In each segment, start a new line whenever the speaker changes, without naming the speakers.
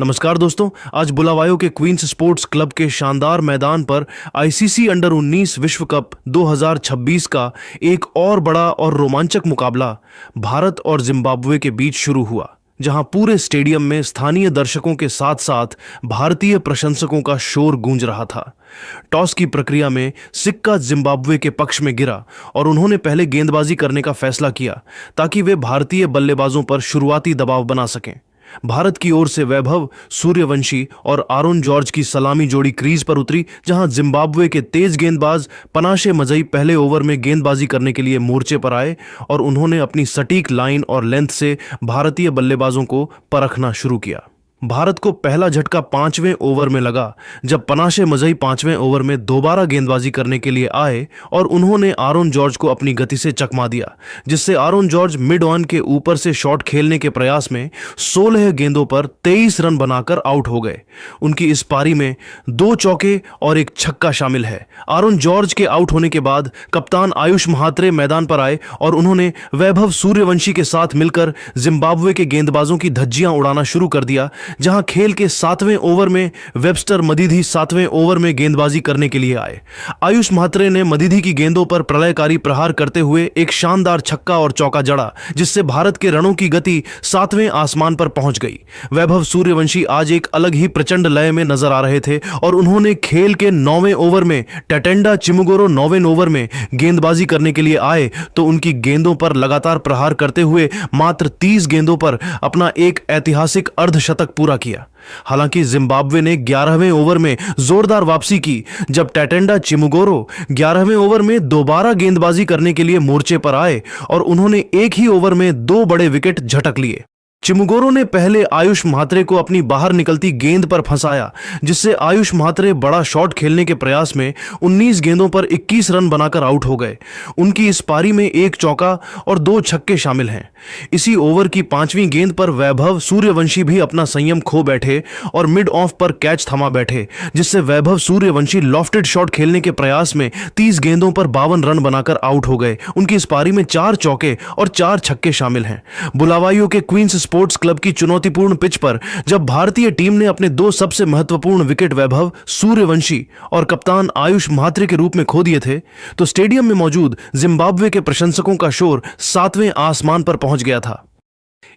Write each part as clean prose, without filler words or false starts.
नमस्कार दोस्तों, आज बुलावायो के क्वींस स्पोर्ट्स क्लब के शानदार मैदान पर आईसीसी अंडर 19 विश्व कप 2026 का एक और बड़ा और रोमांचक मुकाबला भारत और जिम्बाब्वे के बीच शुरू हुआ, जहां पूरे स्टेडियम में स्थानीय दर्शकों के साथ साथ भारतीय प्रशंसकों का शोर गूंज रहा था। टॉस की प्रक्रिया में सिक्का जिम्बाब्वे के पक्ष में गिरा और उन्होंने पहले गेंदबाजी करने का फैसला किया ताकि वे भारतीय बल्लेबाजों पर शुरुआती दबाव बना सकें। भारत की ओर से वैभव सूर्यवंशी और आरोन जॉर्ज की सलामी जोड़ी क्रीज पर उतरी, जहां जिम्बाब्वे के तेज गेंदबाज पनाशे मजई पहले ओवर में गेंदबाजी करने के लिए मोर्चे पर आए और उन्होंने अपनी सटीक लाइन और लेंथ से भारतीय बल्लेबाजों को परखना शुरू किया। भारत को पहला झटका 5वें ओवर में लगा, जब पनाशे मजई 5वें ओवर में दोबारा गेंदबाजी करने के लिए आए और उन्होंने आरोन जॉर्ज को अपनी गति से चकमा दिया, जिससे आरोन जॉर्ज मिड ऑन के ऊपर से शॉट खेलने के प्रयास में 16 गेंदों पर 23 रन बनाकर आउट हो गए। उनकी इस पारी में 2 चौके और एक छक्का शामिल है। आरोन जॉर्ज के आउट होने के बाद कप्तान आयुष महात्रे मैदान पर आए और उन्होंने वैभव सूर्यवंशी के साथ मिलकर जिम्बाब्वे के गेंदबाजों की धज्जियां उड़ाना शुरू कर दिया, जहां खेल के 7वें ओवर में वेबस्टर मदीधी 7वें ओवर में गेंदबाजी करने के लिए आए। आयुष महात्रे ने मदीधी की गेंदों पर प्रलयकारी प्रहार करते हुए एक शानदार छक्का और चौका जड़ा, जिससे भारत के रनों की गति 7वें आसमान पर पहुंच गई। वैभव सूर्यवंशी आज एक अलग ही प्रचंड लय में नजर आ रहे थे और उन्होंने खेल के 9वें ओवर में टटेंडा चिमुगोरो 9वें ओवर में गेंदबाजी करने के लिए आए तो उनकी गेंदों पर लगातार प्रहार करते हुए मात्र 30 गेंदों पर अपना एक ऐतिहासिक अर्धशतक पूरा किया। हालांकि जिम्बाब्वे ने 11वें ओवर में जोरदार वापसी की, जब टटेंडा चिमुगोरो 11वें ओवर में दोबारा गेंदबाजी करने के लिए मोर्चे पर आए और उन्होंने एक ही ओवर में 2 बड़े विकेट झटक लिए। चिमुगोरो ने पहले आयुष महात्रे को अपनी बाहर निकलती गेंद पर फंसाया, जिससे आयुष महात्रे बड़ा शॉट खेलने के प्रयास में 19 गेंदों पर 21 रन बनाकर आउट हो गए। उनकी इस पारी में 1 चौका और 2 छक्के शामिल हैं। इसी ओवर की 5वीं गेंद पर वैभव सूर्यवंशी भी अपना संयम खो बैठे और मिड ऑफ पर कैच थमा बैठे, जिससे वैभव सूर्यवंशी लॉफ्टेड शॉट खेलने के प्रयास में 30 गेंदों पर 52 रन बनाकर आउट हो गए। उनकी इस पारी में 4 चौके और 4 छक्के शामिल हैं। बुलावायो के क्वींस स्पोर्ट्स क्लब की चुनौतीपूर्ण पिच पर जब भारतीय टीम ने अपने 2 सबसे महत्वपूर्ण विकेट वैभव सूर्यवंशी और कप्तान आयुष महात्रे के रूप में खो दिए थे, तो स्टेडियम में मौजूद जिम्बाब्वे के प्रशंसकों का शोर 7वें आसमान पर पहुंच गया था।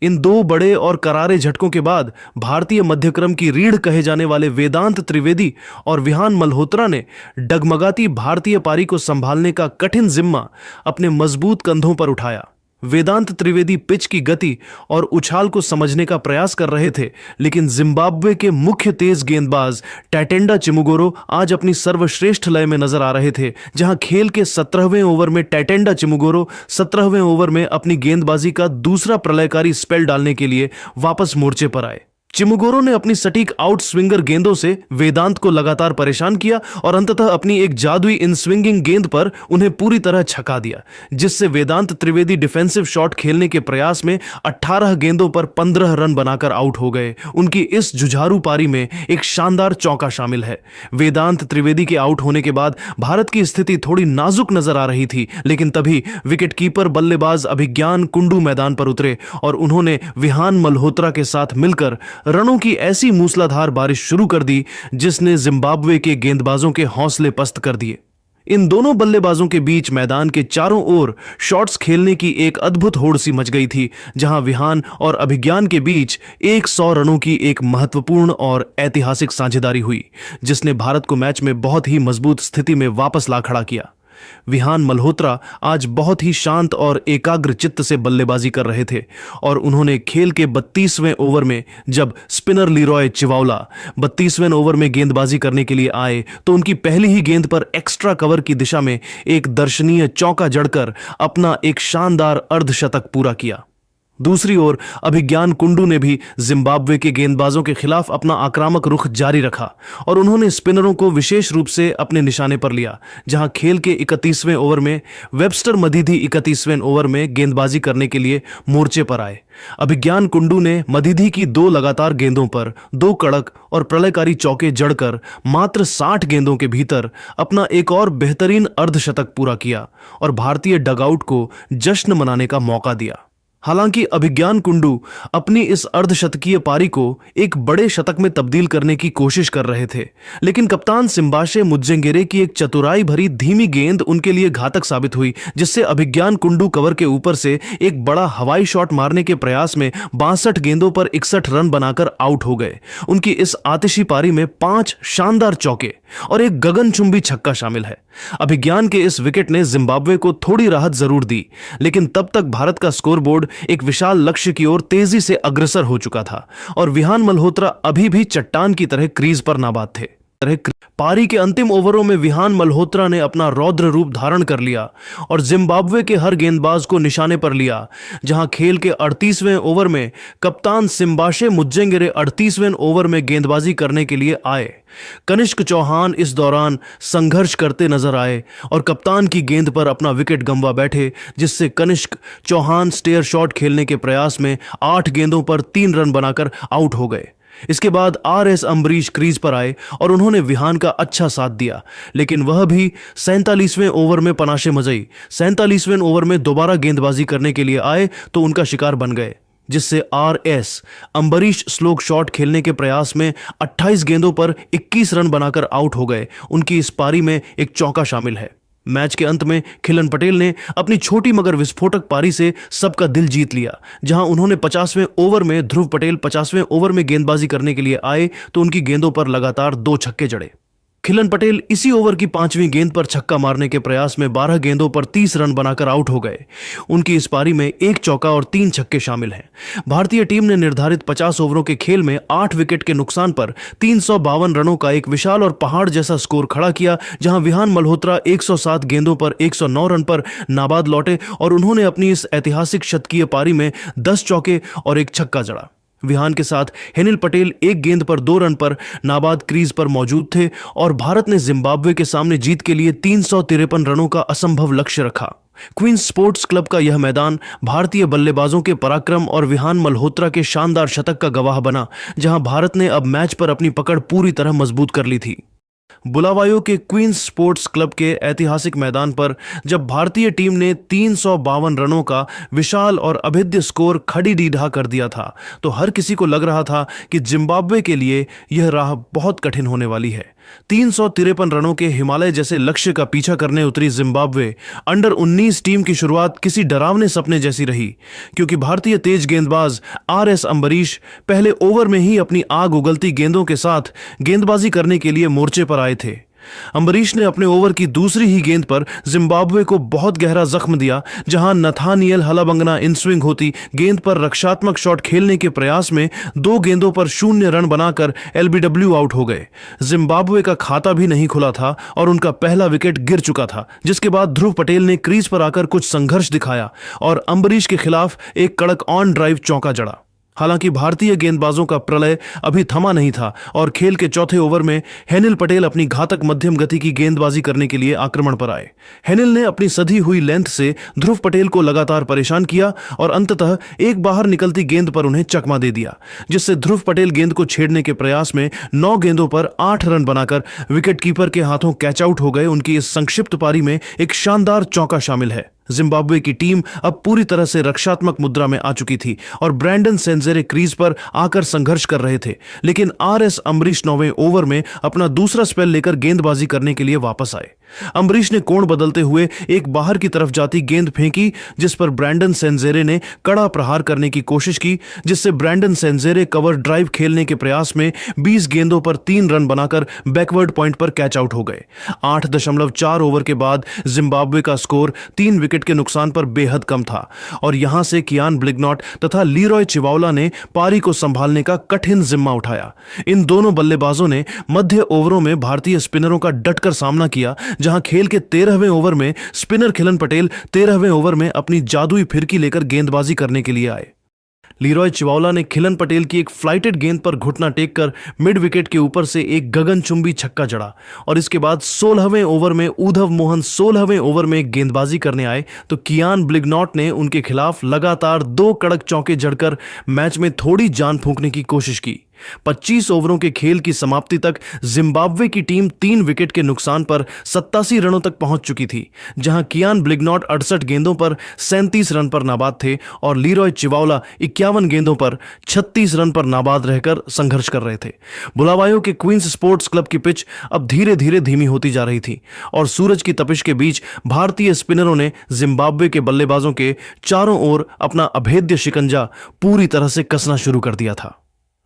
इन 2 बड़े और करारे झटकों के बाद भारतीय मध्यक्रम की रीढ़ कहे जाने वाले वेदांत त्रिवेदी और विहान मल्होत्रा ने डगमगाती भारतीय पारी को संभालने का कठिन जिम्मा अपने मजबूत कंधों पर उठाया। वेदांत त्रिवेदी पिच की गति और उछाल को समझने का प्रयास कर रहे थे, लेकिन जिम्बाब्वे के मुख्य तेज गेंदबाज टटेंडा चिमुगोरो आज अपनी सर्वश्रेष्ठ लय में नजर आ रहे थे, जहां खेल के 17वें ओवर में टटेंडा चिमुगोरो 17वें ओवर में अपनी गेंदबाजी का दूसरा प्रलयकारी स्पेल डालने के लिए वापस मोर्चे पर आए। चिमुगोरो ने अपनी सटीक आउट स्विंगर गेंदों से वेदांत को लगातार परेशान किया और अंततः अपनी एक जादुई इन स्विंगिंग गेंद पर उन्हें पूरी तरह छका दिया, जिससे वेदांत त्रिवेदी डिफेंसिव शॉट खेलने के प्रयास में 18 गेंदों पर 15 रन बनाकर आउट हो गए। उनकी इस जुझारू पारी में एक शानदार चौका शामिल है। वेदांत त्रिवेदी के आउट होने के बाद भारत की स्थिति थोड़ी नाजुक नजर आ रही थी, लेकिन तभी विकेटकीपर बल्लेबाज अभिज्ञान कुंडू मैदान पर उतरे और उन्होंने विहान मल्होत्रा के साथ मिलकर रनों की ऐसी मूसलाधार बारिश शुरू कर दी, जिसने जिम्बाब्वे के गेंदबाजों के हौसले पस्त कर दिए। इन दोनों बल्लेबाजों के बीच मैदान के चारों ओर शॉट्स खेलने की एक अद्भुत होड़ सी मच गई थी, जहां विहान और अभिज्ञान के बीच 100 रनों की एक महत्वपूर्ण और ऐतिहासिक साझेदारी हुई, जिसने भारत को मैच में बहुत ही मजबूत स्थिति में वापस ला खड़ा किया। विहान मल्होत्रा आज बहुत ही शांत और एकाग्र चित्त से बल्लेबाजी कर रहे थे और उन्होंने खेल के 32वें ओवर में जब स्पिनर लीरॉय चिवाउला 32वें ओवर में गेंदबाजी करने के लिए आए तो उनकी पहली ही गेंद पर एक्स्ट्रा कवर की दिशा में एक दर्शनीय चौका जड़कर अपना एक शानदार अर्धशतक पूरा किया। दूसरी ओर अभिज्ञान कुंडू ने भी जिम्बाब्वे के गेंदबाजों के खिलाफ अपना आक्रामक रुख जारी रखा और उन्होंने स्पिनरों को विशेष रूप से अपने निशाने पर लिया, जहां खेल के 31वें ओवर में वेबस्टर मदीधी 31वें ओवर में गेंदबाजी करने के लिए मोर्चे पर आए। अभिज्ञान कुंडू ने मदीधी की 2 लगातार गेंदों पर 2 कड़क और प्रलयकारी चौके जड़कर मात्र 60 गेंदों के भीतर अपना एक और बेहतरीन अर्धशतक पूरा किया और भारतीय डगआउट को जश्न मनाने का मौका दिया। हालांकि अभिज्ञान कुंडू अपनी इस अर्धशतकीय पारी को एक बड़े शतक में तब्दील करने की कोशिश कर रहे थे, लेकिन कप्तान सिम्बाशे मुज्जेंगेरे की एक चतुराई भरी धीमी गेंद उनके लिए घातक साबित हुई, जिससे अभिज्ञान कुंडू कवर के ऊपर से एक बड़ा हवाई शॉट मारने के प्रयास में 62 गेंदों पर 61 रन बनाकर आउट हो गए। उनकी इस आतिशी पारी में 5 शानदार चौके और एक गगनचुंबी छक्का शामिल है। अभिज्ञान के इस विकेट ने जिम्बाब्वे को थोड़ी राहत जरूर दी, लेकिन तब तक भारत का स्कोरबोर्ड एक विशाल लक्ष्य की ओर तेजी से अग्रसर हो चुका था और विहान मल्होत्रा अभी भी चट्टान की तरह क्रीज पर नाबाद थे। पारी के अंतिम ओवरों में विहान मल्होत्रा ने अपना रौद्र रूप धारण कर लिया और जिम्बाब्वे के हर गेंदबाज को निशाने पर लिया। जहां खेल के 38वें ओवर में कप्तान सिम्बाशे मुज्जेंगेरे 38वें ओवर में गेंदबाजी करने के लिए आए। कनिष्क चौहान इस दौरान संघर्ष करते नजर आए और कप्तान की गेंद पर अपना विकेट गंवा बैठे, जिससे कनिष्क चौहान स्टेयर शॉट खेलने के प्रयास में 8 गेंदों पर 3 रन बनाकर आउट हो गए। इसके बाद RS अम्बरीश क्रीज पर आए और उन्होंने विहान का अच्छा साथ दिया, लेकिन वह भी 47वें ओवर में पनाशे मजई 47वें ओवर में दोबारा गेंदबाजी करने के लिए आए तो उनका शिकार बन गए, जिससे RS अम्बरीश स्लोक शॉट खेलने के प्रयास में 28 गेंदों पर 21 रन बनाकर आउट हो गए। उनकी इस पारी में एक चौका शामिल है। मैच के अंत में खिलन पटेल ने अपनी छोटी मगर विस्फोटक पारी से सबका दिल जीत लिया। जहां उन्होंने 50वें ओवर में ध्रुव पटेल 50वें ओवर में गेंदबाजी करने के लिए आए तो उनकी गेंदों पर लगातार 2 छक्के जड़े। खिलन पटेल इसी ओवर की 5वीं गेंद पर छक्का मारने के प्रयास में 12 गेंदों पर 30 रन बनाकर आउट हो गए। उनकी इस पारी में 1 चौका और 3 छक्के शामिल हैं। भारतीय टीम ने निर्धारित 50 ओवरों के खेल में 8 विकेट के नुकसान पर 352 रनों का एक विशाल और पहाड़ जैसा स्कोर खड़ा किया, जहां विहान मल्होत्रा 107 गेंदों पर 109 रन पर नाबाद लौटे और उन्होंने अपनी इस ऐतिहासिक शतकीय पारी में 10 चौके और 1 छक्का जड़ा। विहान के साथ हेनिल पटेल 1 गेंद पर 2 रन पर नाबाद क्रीज पर मौजूद थे और भारत ने जिम्बाब्वे के सामने जीत के लिए 353 रनों का असंभव लक्ष्य रखा। क्वींस स्पोर्ट्स क्लब का यह मैदान भारतीय बल्लेबाजों के पराक्रम और विहान मल्होत्रा के शानदार शतक का गवाह बना, जहां भारत ने अब मैच पर अपनी पकड़ पूरी तरह मजबूत कर ली थी। बुलावायो के क्वींस स्पोर्ट्स क्लब के ऐतिहासिक मैदान पर जब भारतीय टीम ने 352 रनों का विशाल और अभेद्य स्कोर खड़ी डीढा कर दिया था, तो हर किसी को लग रहा था कि जिम्बाब्वे के लिए यह राह बहुत कठिन होने वाली है। 353 रनों के हिमालय जैसे लक्ष्य का पीछा करने उतरी जिम्बाब्वे अंडर 19 टीम की शुरुआत किसी डरावने सपने जैसी रही, क्योंकि भारतीय तेज गेंदबाज RS अम्बरीश पहले ओवर में ही अपनी आग उगलती गेंदों के साथ गेंदबाजी करने के लिए मोर्चे पर आए थे। अम्बरीश ने अपने ओवर की दूसरी ही गेंद पर जिम्बाब्वे को बहुत गहरा जख्म दिया, जहां नथानियल हलाबंगना इन स्विंग होती गेंद पर रक्षात्मक शॉट खेलने के प्रयास में 2 गेंदों पर 0 रन बनाकर LBW आउट हो गए। जिम्बाब्वे का खाता भी नहीं खुला था और उनका पहला विकेट गिर चुका था, जिसके बाद ध्रुव पटेल ने क्रीज पर आकर कुछ संघर्ष दिखाया और अम्बरीश के खिलाफ एक कड़क ऑन ड्राइव चौका जड़ा। हालांकि भारतीय गेंदबाजों का प्रलय अभी थमा नहीं था और खेल के चौथे ओवर में हेनिल पटेल अपनी घातक मध्यम गति की गेंदबाजी करने के लिए आक्रमण पर आए। हेनिल ने अपनी सधी हुई लेंथ से ध्रुव पटेल को लगातार परेशान किया और अंततः एक बाहर निकलती गेंद पर उन्हें चकमा दे दिया, जिससे ध्रुव पटेल गेंद को छेड़ने के प्रयास में 9 गेंदों पर 8 रन बनाकर विकेटकीपर के हाथों कैच आउट हो गए। उनकी इस संक्षिप्त पारी में एक शानदार चौका शामिल है। जिम्बाब्वे की टीम अब पूरी तरह से रक्षात्मक मुद्रा में आ चुकी थी और ब्रैंडन सेंजेरे क्रीज पर आकर संघर्ष कर रहे थे, लेकिन RS अम्बरीश 9वें ओवर में अपना दूसरा स्पेल लेकर गेंदबाजी करने के लिए वापस आए। अम्बरीश ने कोण बदलते हुए एक बाहर की तरफ जाती गेंद फेंकी, जिस पर ब्रैंडन सेंजेरे ने कड़ा प्रहार करने की कोशिश की, जिससे ब्रैंडन सेंजेरे कवर ड्राइव खेलने के प्रयास में 20 गेंदों पर 3 रन बनाकर बैकवर्ड पॉइंट पर कैच आउट हो गए। 8.4 ओवर के बाद जिम्बाब्वे का स्कोर 3 विकेट के नुकसान पर बेहद कम था और यहां से कियान ब्लिगनॉट तथा लीरॉय चिवाउला ने पारी को संभालने का कठिन जिम्मा उठाया। इन दोनों बल्लेबाजों ने मध्य ओवरों में भारतीय स्पिनरों का डटकर सामना किया, जहां खेल के 13वें ओवर में स्पिनर खिलन पटेल 13वें ओवर में अपनी जादुई फिरकी लेकर गेंदबाजी करने के लिए आए। लीरॉय चिवाउला ने खिलन पटेल की एक फ्लाइटेड गेंद पर घुटना टेककर मिड विकेट के ऊपर से एक गगनचुंबी छक्का जड़ा और इसके बाद 16वें ओवर में उद्धव मोहन 16वें ओवर में गेंदबाजी करने आए तो कियान ब्लिगनॉट ने उनके खिलाफ लगातार 2 कड़क चौके जड़कर मैच में थोड़ी जान फूंकने की कोशिश की। 25 ओवरों के खेल की समाप्ति तक जिम्बाब्वे की टीम 3 विकेट के नुकसान पर 87 रनों तक पहुंच चुकी थी, जहां कियान ब्लिगनॉट 68 गेंदों पर 37 रन पर नाबाद थे और लीरॉय चिवाउला 51 गेंदों पर 36 रन पर नाबाद रहकर संघर्ष कर रहे थे। बुलावायो के क्वींस स्पोर्ट्स क्लब की पिच अब धीरे धीरे धीमी होती जा रही थी और सूरज की तपिश के बीच भारतीय स्पिनरों ने जिम्बाब्वे के बल्लेबाजों के चारों ओर अपना अभेद्य शिकंजा पूरी तरह से कसना शुरू कर दिया था।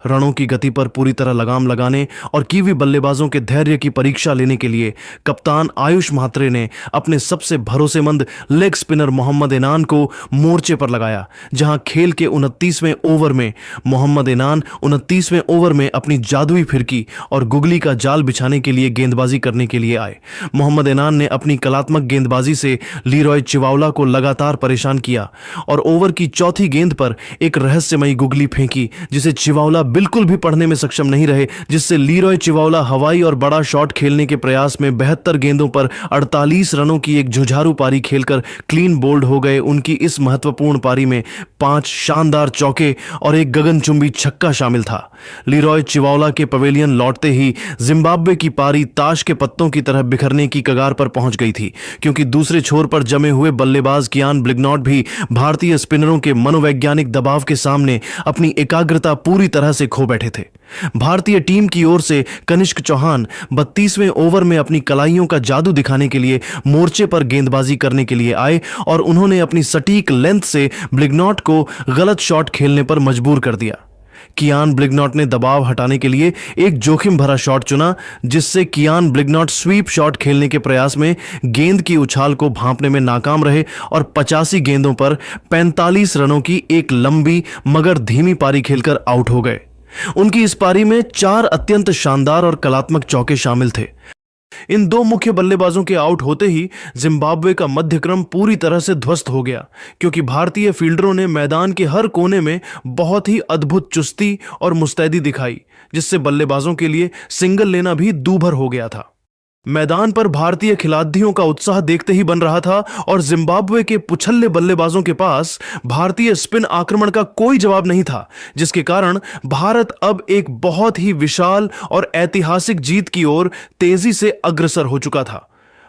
रणों की गति पर पूरी तरह लगाम लगाने और कीवी बल्लेबाजों के धैर्य की परीक्षा लेने के लिए कप्तान आयुष म्हात्रे ने अपने सबसे भरोसेमंद लेग स्पिनर मोहम्मद इनान को मोर्चे पर लगाया, जहां खेल के 29वें ओवर में मोहम्मद इनान 29वें ओवर में अपनी जादुई फिरकी और गुगली का जाल बिछाने के लिए गेंदबाजी करने के लिए आए। मोहम्मद इनान ने अपनी कलात्मक गेंदबाजी से लीरॉय चिवाउला को लगातार परेशान किया और ओवर की चौथी गेंद पर एक रहस्यमयी गुगली फेंकी, जिसे चिवाउला बिल्कुल भी पढ़ने में सक्षम नहीं रहे, जिससे लीरॉय चिवाउला हवाई और बड़ा शॉट खेलने के प्रयास में 72 गेंदों पर 48 रनों की एक जुझारू पारी खेलकर क्लीन बोल्ड हो गए। उनकी इस महत्वपूर्ण पारी में 5 शानदार चौके और एक गगनचुंबी छक्का शामिल था। लीरॉय चिवाउला के पवेलियन लौटते ही जिम्बाब्वे की पारी ताश के पत्तों की तरह बिखरने की कगार पर पहुंच गई थी, क्योंकि दूसरे छोर पर जमे हुए बल्लेबाज कियान ब्लिगनॉट भी भारतीय स्पिनरों के मनोवैज्ञानिक दबाव के सामने अपनी एकाग्रता पूरी तरह से खो बैठे थे। भारतीय टीम की ओर से कनिष्क चौहान 32वें ओवर में अपनी कलाइयों का जादू दिखाने के लिए मोर्चे पर गेंदबाजी करने के लिए आए और उन्होंने अपनी सटीक लेंथ से ब्लिगनॉट को गलत शॉट खेलने पर मजबूर कर दिया। कियान ब्लिगनॉट ने दबाव हटाने के लिए एक जोखिम भरा शॉट चुना, जिससे कियान ब्लिगनॉट स्वीप शॉट खेलने के प्रयास में गेंद की उछाल को भांपने में नाकाम रहे और 85 गेंदों पर 45 रनों की एक लंबी मगर धीमी पारी खेलकर आउट हो गए। उनकी इस पारी में 4 अत्यंत शानदार और कलात्मक चौके शामिल थे। इन 2 मुख्य बल्लेबाजों के आउट होते ही जिम्बाब्वे का मध्यक्रम पूरी तरह से ध्वस्त हो गया, क्योंकि भारतीय फील्डरों ने मैदान के हर कोने में बहुत ही अद्भुत चुस्ती और मुस्तैदी दिखाई, जिससे बल्लेबाजों के लिए सिंगल लेना भी दूभर हो गया था। मैदान पर भारतीय खिलाड़ियों का उत्साह देखते ही बन रहा था और जिम्बाब्वे के पुछल्ले बल्लेबाजों के पास भारतीय स्पिन आक्रमण का कोई जवाब नहीं था, जिसके कारण भारत अब एक बहुत ही विशाल और ऐतिहासिक जीत की ओर तेजी से अग्रसर हो चुका था।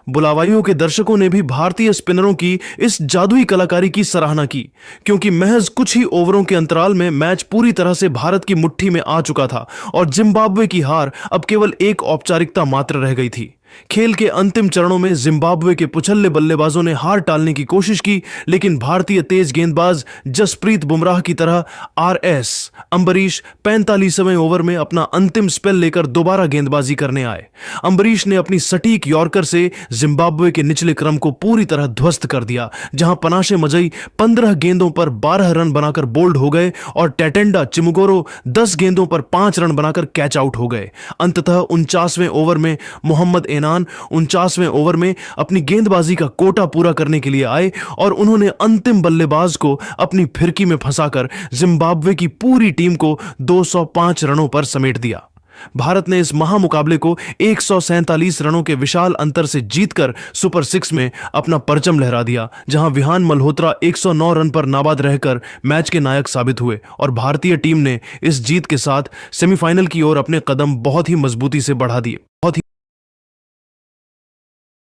बुलावाइयों के दर्शकों ने भी भारतीय स्पिनरों की इस जादुई कलाकारी की सराहना की, क्योंकि महज कुछ ही ओवरों के अंतराल में मैच पूरी तरह से भारत की मुट्ठी में आ चुका था और जिम्बाब्वे की हार अब केवल एक औपचारिकता मात्र रह गई थी। खेल के अंतिम चरणों में जिम्बाब्वे के पुछल्ले बल्लेबाजों ने हार टालने की कोशिश की, लेकिन भारतीय तेज गेंदबाज जसप्रीत बुमराह की तरह आरएस अंबरीश 45वें ओवर में अपना अंतिम स्पेल लेकर दोबारा गेंदबाजी करने आए। अंबरीश ने अपनी सटीक यॉर्कर से जिम्बाब्वे के निचले क्रम को पूरी तरह ध्वस्त कर दिया, जहां पनाशे मजई 15 गेंदों पर 12 रन बनाकर बोल्ड हो गए और टेटेंडा चिमुगोरो 10 गेंदों पर 5 रन बनाकर कैच आउट हो गए। अंततः 49वें ओवर में मोहम्मद 49वें ओवर में अपनी गेंदबाजी का कोटा पूरा करने के लिए आए और उन्होंने अंतिम बल्लेबाज को अपनी फिरकी में फंसाकर जिम्बाब्वे की पूरी टीम को 205 रनों पर समेट दिया। भारत ने इस महामुकाबले को 147 रनों के विशाल अंतर से जीतकर सुपर 6 में अपना परचम लहरा दिया, जहां विहान मल्होत्रा 109 रन पर नाबाद रहकर मैच के नायक साबित हुए और भारतीय टीम ने इस जीत के साथ सेमीफाइनल की ओर अपने कदम बहुत ही मजबूती से बढ़ा दिए।